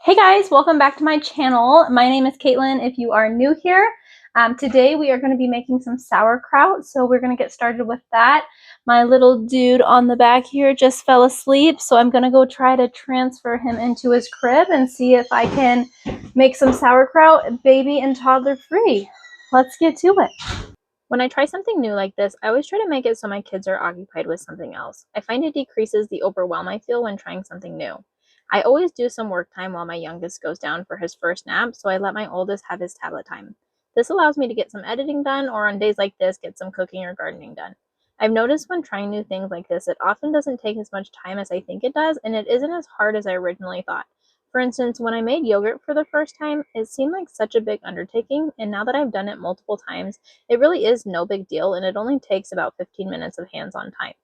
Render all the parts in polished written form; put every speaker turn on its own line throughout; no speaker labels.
Hey guys, welcome back to my channel. My name is Caitlin if you are new here. Today we are going to be making some sauerkraut, so we're going to get started with that. My little dude on the back here just fell asleep, so I'm going to go try to transfer him into his crib and see if I can make some sauerkraut baby and toddler free. Let's get to it. When I try something new like this, I always try to make it so my kids are occupied with something else. I find it decreases the overwhelm I feel when trying something new. I always do some work time while my youngest goes down for his first nap, so I let my oldest have his tablet time. This allows me to get some editing done, or on days like this, get some cooking or gardening done. I've noticed when trying new things like this, it often doesn't take as much time as I think it does, and it isn't as hard as I originally thought. For instance, when I made yogurt for the first time, it seemed like such a big undertaking, and now that I've done it multiple times, it really is no big deal, and it only takes about 15 minutes of hands-on time.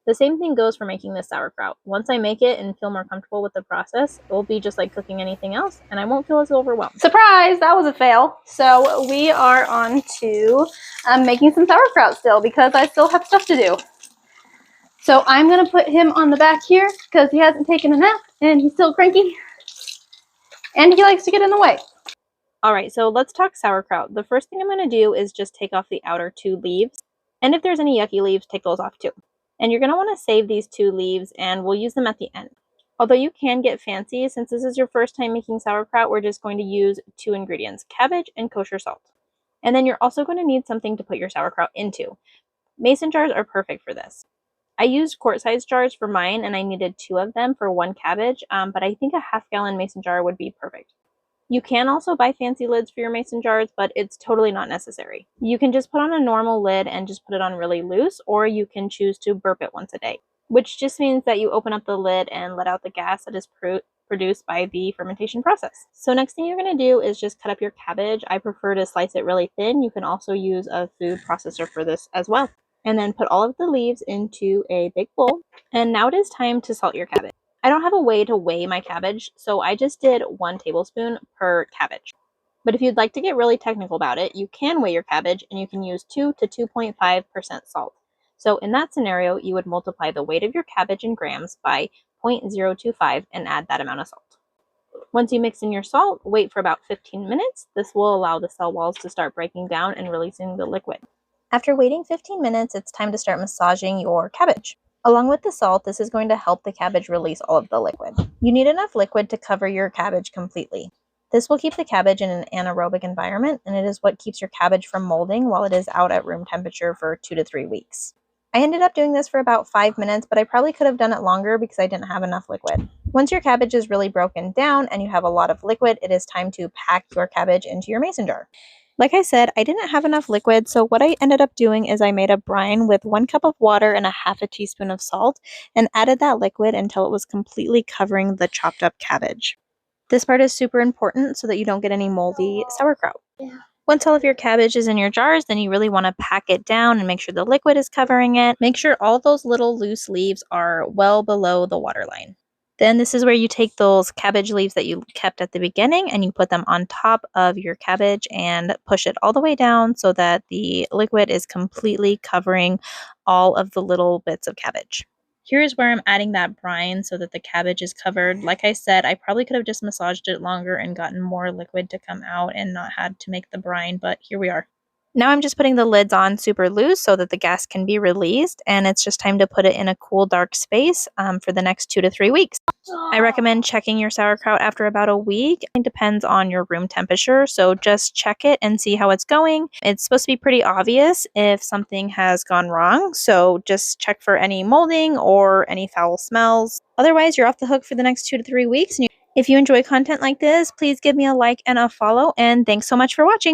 The same thing goes for making this sauerkraut. Once I make it and feel more comfortable with the process, it will be just like cooking anything else, and I won't feel as overwhelmed. Surprise! That was a fail. So we are on to making some sauerkraut still, because I still have stuff to do. So I'm going to put him on the back here, because he hasn't taken a nap, and he's still cranky, and he likes to get in the way. Alright, so let's talk sauerkraut. The first thing I'm going to do is just take off the outer 2 leaves, and if there's any yucky leaves, take those off too. And you're going to want to save these 2 leaves, and we'll use them at the end. Although you can get fancy, since this is your first time making sauerkraut, we're just going to use 2 ingredients, cabbage and kosher salt. And then you're also going to need something to put your sauerkraut into. Mason jars are perfect for this. I used quart-sized jars for mine, and I needed 2 of them for 1 cabbage, but I think a half-gallon mason jar would be perfect. You can also buy fancy lids for your mason jars, but it's totally not necessary. You can just put on a normal lid and just put it on really loose, or you can choose to burp it once a day, which just means that you open up the lid and let out the gas that is produced by the fermentation process. So next thing you're going to do is just cut up your cabbage. I prefer to slice it really thin. You can also use a food processor for this as well. And then put all of the leaves into a big bowl. And now it is time to salt your cabbage. I don't have a way to weigh my cabbage, so I just did 1 tablespoon per cabbage. But if you'd like to get really technical about it, you can weigh your cabbage and you can use 2 to 2.5% salt. So in that scenario, you would multiply the weight of your cabbage in grams by 0.025 and add that amount of salt. Once you mix in your salt, wait for about 15 minutes. This will allow the cell walls to start breaking down and releasing the liquid. After waiting 15 minutes, it's time to start massaging your cabbage. Along with the salt, this is going to help the cabbage release all of the liquid. You need enough liquid to cover your cabbage completely. This will keep the cabbage in an anaerobic environment, and it is what keeps your cabbage from molding while it is out at room temperature for 2 to 3 weeks. I ended up doing this for about 5 minutes, but I probably could have done it longer because I didn't have enough liquid. Once your cabbage is really broken down and you have a lot of liquid, it is time to pack your cabbage into your mason jar. Like I said, I didn't have enough liquid, so what I ended up doing is I made a brine with 1 cup of water and a half a teaspoon of salt and added that liquid until it was completely covering the chopped up cabbage. This part is super important so that you don't get any moldy sauerkraut. Once all of your cabbage is in your jars, then you really want to pack it down and make sure the liquid is covering it. Make sure all those little loose leaves are well below the waterline. Then this is where you take those cabbage leaves that you kept at the beginning and you put them on top of your cabbage and push it all the way down so that the liquid is completely covering all of the little bits of cabbage. Here's where I'm adding that brine so that the cabbage is covered. Like I said, I probably could have just massaged it longer and gotten more liquid to come out and not had to make the brine, but here we are. Now I'm just putting the lids on super loose so that the gas can be released, and it's just time to put it in a cool, dark space for the next 2 to 3 weeks. I recommend checking your sauerkraut after about a week. It depends on your room temperature, so just check it and see how it's going. It's supposed to be pretty obvious if something has gone wrong, so just check for any molding or any foul smells. Otherwise, you're off the hook for the next 2 to 3 weeks. If you enjoy content like this, please give me a like and a follow, and thanks so much for watching.